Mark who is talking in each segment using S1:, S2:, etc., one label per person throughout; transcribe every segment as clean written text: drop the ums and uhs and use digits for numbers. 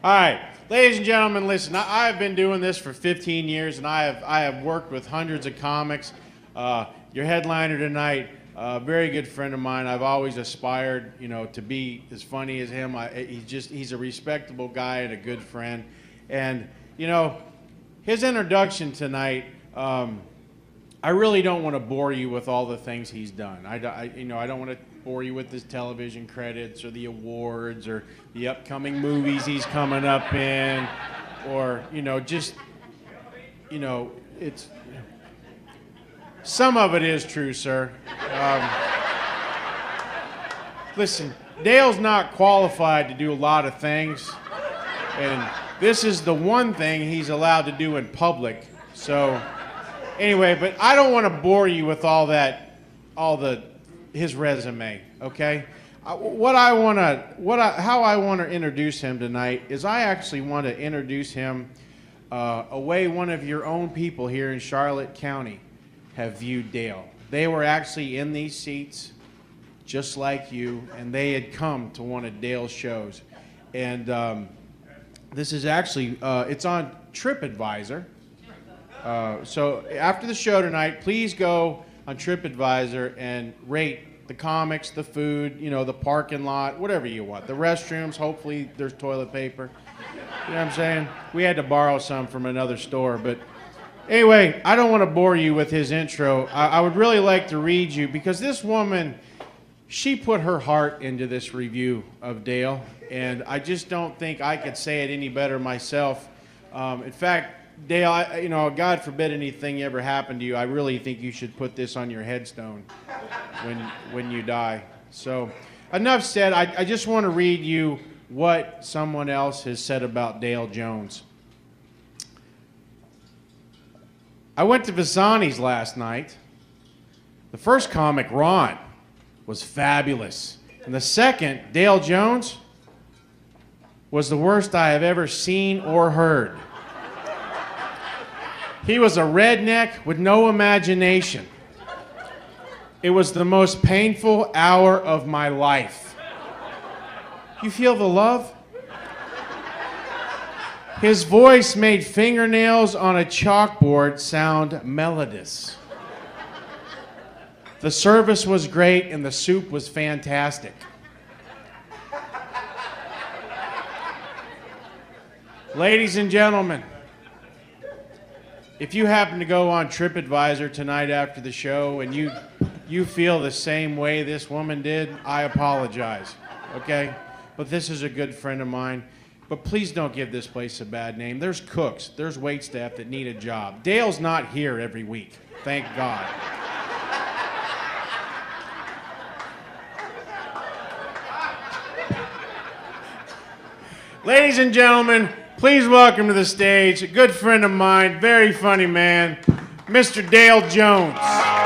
S1: All right, ladies and gentlemen, listen. I have been doing this for 15 years, and I have worked with hundreds of comics. Your headliner tonight, a very good friend of mine. I've always aspired, to be as funny as him. He's a respectable guy and a good friend. And his introduction tonight. I really don't want to bore you with all the things he's done. I don't want to bore you with his television credits or the awards or the upcoming movies he's coming up in, or it's some of it is true, sir. Listen, Dale's not qualified to do a lot of things, and this is the one thing he's allowed to do in public. So. Anyway, but I don't want to bore you with his resume, okay? How I want to introduce him tonight is I actually want to introduce him a way one of your own people here in Charlotte County have viewed Dale. They were actually in these seats, just like you, and they had come to one of Dale's shows. And this is actually, it's on TripAdvisor. So after the show tonight, please go on TripAdvisor and rate the comics, the food, the parking lot, whatever you want. The restrooms, hopefully there's toilet paper. You know what I'm saying? We had to borrow some from another store. But anyway, I don't want to bore you with his intro. I would really like to read you, because this woman, she put her heart into this review of Dale. And I just don't think I could say it any better myself. In fact, Dale, God forbid anything ever happened to you, I really think you should put this on your headstone when you die. So, enough said. I just want to read you what someone else has said about Dale Jones. I went to Visani's last night. The first comic, Ron, was fabulous. And the second, Dale Jones, was the worst I have ever seen or heard. He was a redneck with no imagination. It was the most painful hour of my life. You feel the love? His voice made fingernails on a chalkboard sound melodious. The service was great and the soup was fantastic. Ladies and gentlemen, if you happen to go on TripAdvisor tonight after the show and you feel the same way this woman did, I apologize, okay? But this is a good friend of mine. But please don't give this place a bad name. There's cooks, there's waitstaff that need a job. Dale's not here every week, thank God. Ladies and gentlemen, please welcome to the stage a good friend of mine, very funny man, Mr. Dale Jones.
S2: I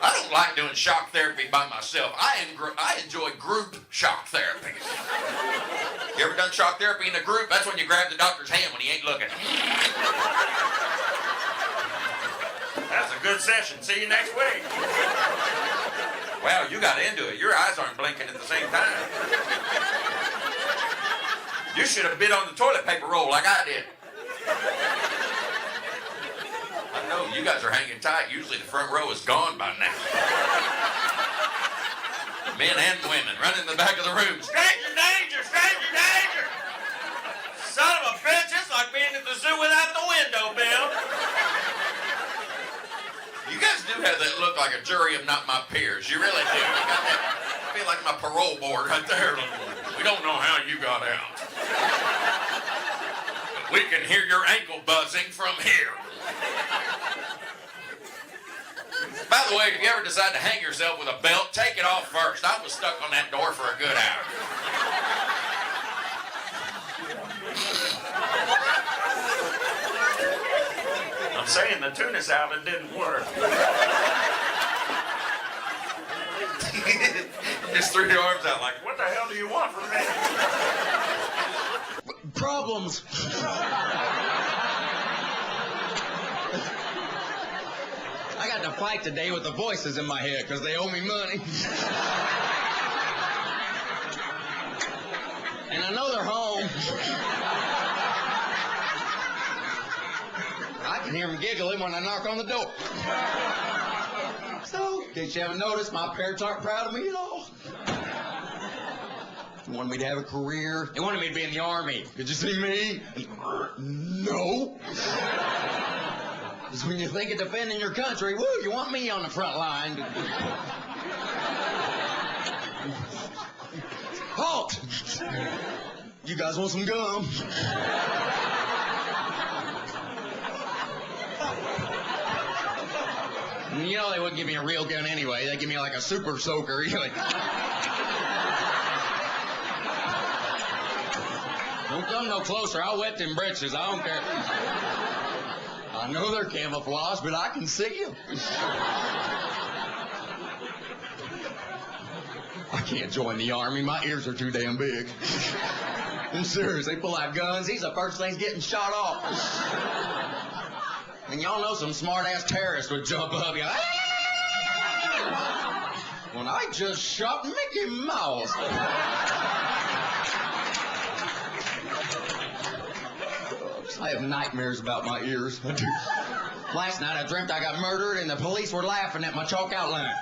S2: don't like doing shock therapy by myself. I enjoy group shock therapy. You ever done shock therapy in a group? That's when you grab the doctor's hand when he ain't looking.
S3: That's a good session. See you next week.
S2: Wow, you got into it. Your eyes aren't blinking at the same time. You should have bit on the toilet paper roll like I did. I know, you guys are hanging tight. Usually the front row is gone by now. Men and women running in the back of the room.
S3: Stranger danger! Stranger danger! Son of a bitch, it's like being at the zoo without the window, Bill.
S2: You guys do have that look like a jury of not my peers. You really do. You got that, I feel like my parole board right there. We don't know how you got out. But we can hear your ankle buzzing from here. By the way, if you ever decide to hang yourself with a belt, take it off first. I was stuck on that door for a good hour.
S3: I'm saying the tuna salad didn't work.
S2: Just threw your arms out like,
S3: What the hell do you want from me?
S4: Problems. I got to fight today with the voices in my head because they owe me money. them giggling when I knock on the door. So, in case you haven't noticed, my parents aren't proud of me at all. They wanted me to have a career. They wanted me to be in the Army. Did you see me? No. Because when you think of defending your country, woo, you want me on the front line. Halt! You guys want some gum? You know they wouldn't give me a real gun anyway. They'd give me like a super soaker. Don't come no closer. I'll wet them britches. I don't care. I know they're camouflage, but I can see them. I can't join the Army. My ears are too damn big. I'm serious. They pull out guns. These are the first things getting shot off. And y'all know some smart-ass terrorist would jump up and go, "Ah!" When I just shot Mickey Mouse. I have nightmares about my ears. I do. Last night I dreamt I got murdered and the police were laughing at my chalk outline.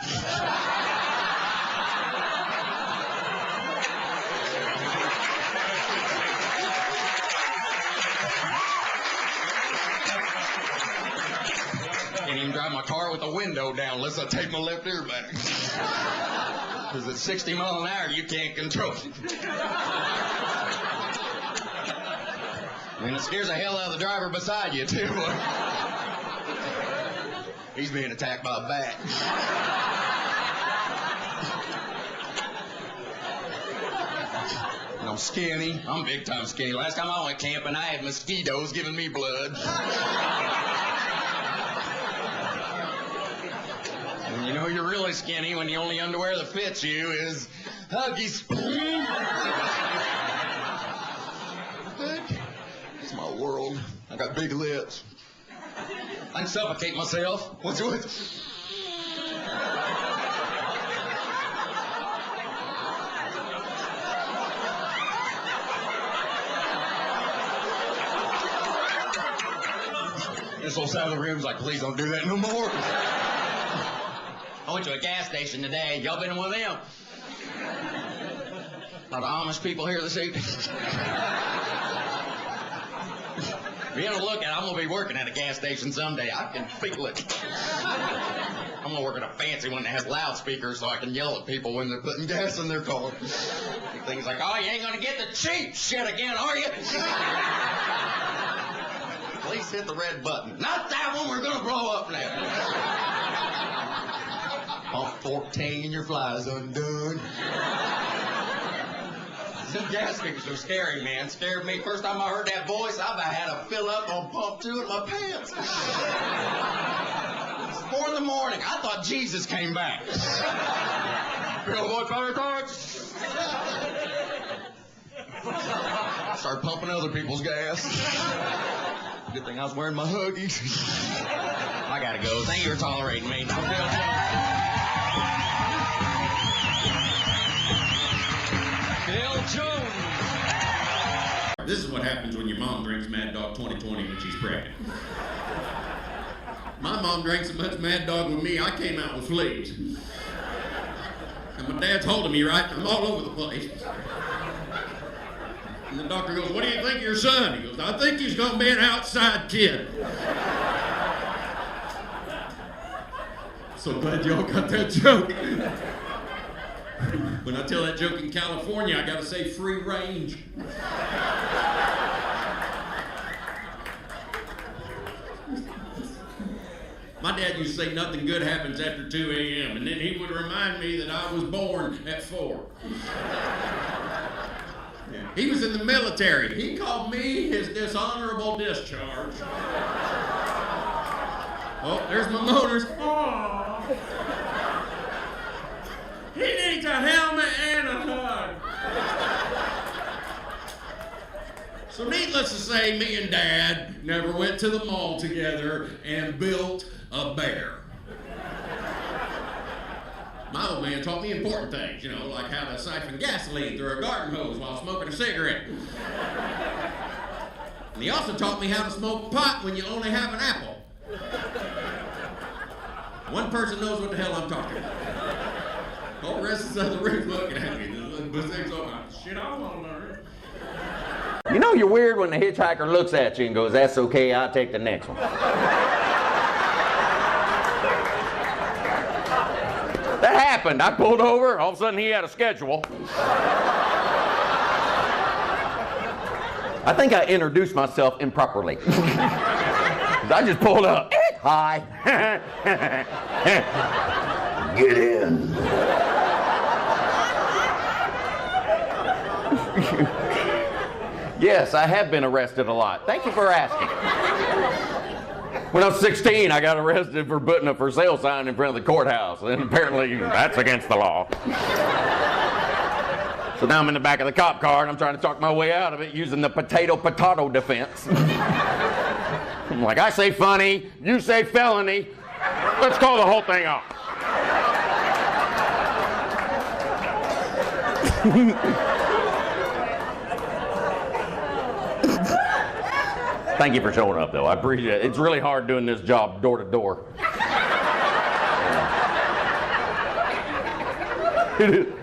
S4: Can't even drive my car with the window down unless I take my left ear back. Because at 60 miles an hour, you can't control it. And it scares the hell out of the driver beside you, too. He's being attacked by a bat. And I'm skinny. I'm big time skinny. Last time I went camping, I had mosquitoes giving me blood. And you know you're really skinny when the only underwear that fits you is Huggies. It's my world. I got big lips. I can suffocate myself. What's with? This whole side of the room's like, please don't do that no more. I went to a gas station today. Y'all been in one of them? A lot of Amish people here this evening. If you don't look at it, I'm going to be working at a gas station someday. I can feel it. I'm going to work at a fancy one that has loudspeakers so I can yell at people when they're putting gas in their car. Things like, oh, you ain't going to get the cheap shit again, are you? Please hit the red button. Not that one. We're going to blow up now. Pump 14 and your fly's undone. Them gas speakers are scary, man. Scared me. First time I heard that voice, I had to fill up on pump 2 in my pants. It's 4 in the morning. I thought Jesus came back. Billboard Fireworks. Started pumping other people's gas. Good thing I was wearing my Huggies. I gotta go. Thank you for tolerating me. Bill Jones.
S5: This is what happens when your mom drinks Mad Dog 2020 when she's pregnant. My mom drank so much Mad Dog with me, I came out with fleas. And my dad's holding me, right? I'm all over the place. And the doctor goes, what do you think of your son? He goes, I think he's going to be an outside kid. So glad y'all got that joke. When I tell that joke in California, I gotta say free range. My dad used to say nothing good happens after 2 a.m. and then he would remind me that I was born at 4. He was in the military. He called me his dishonorable discharge. Oh, there's my motors. Oh. He needs a helmet and a hug. So needless to say, me and Dad never went to the mall together and built a bear. My old man taught me important things, like how to siphon gasoline through a garden hose while smoking a cigarette. And he also taught me how to smoke pot when you only have an apple. One person knows what the hell I'm talking about. All the rest of the room's looking at me. But things like, shit, I want to learn.
S4: You know you're weird when the hitchhiker looks at you and goes, "That's okay, I'll take the next one." That happened. I pulled over, all of a sudden he had a schedule. I think I introduced myself improperly. I just pulled up. Hi. Get in. Yes, I have been arrested a lot. Thank you for asking. When I was 16, I got arrested for putting a for sale sign in front of the courthouse, and apparently that's against the law. So now I'm in the back of the cop car, and I'm trying to talk my way out of it using the potato defense. I'm like, I say funny, you say felony, let's call the whole thing off. Thank you for showing up, though. I appreciate it. It's really hard doing this job door to door. It is.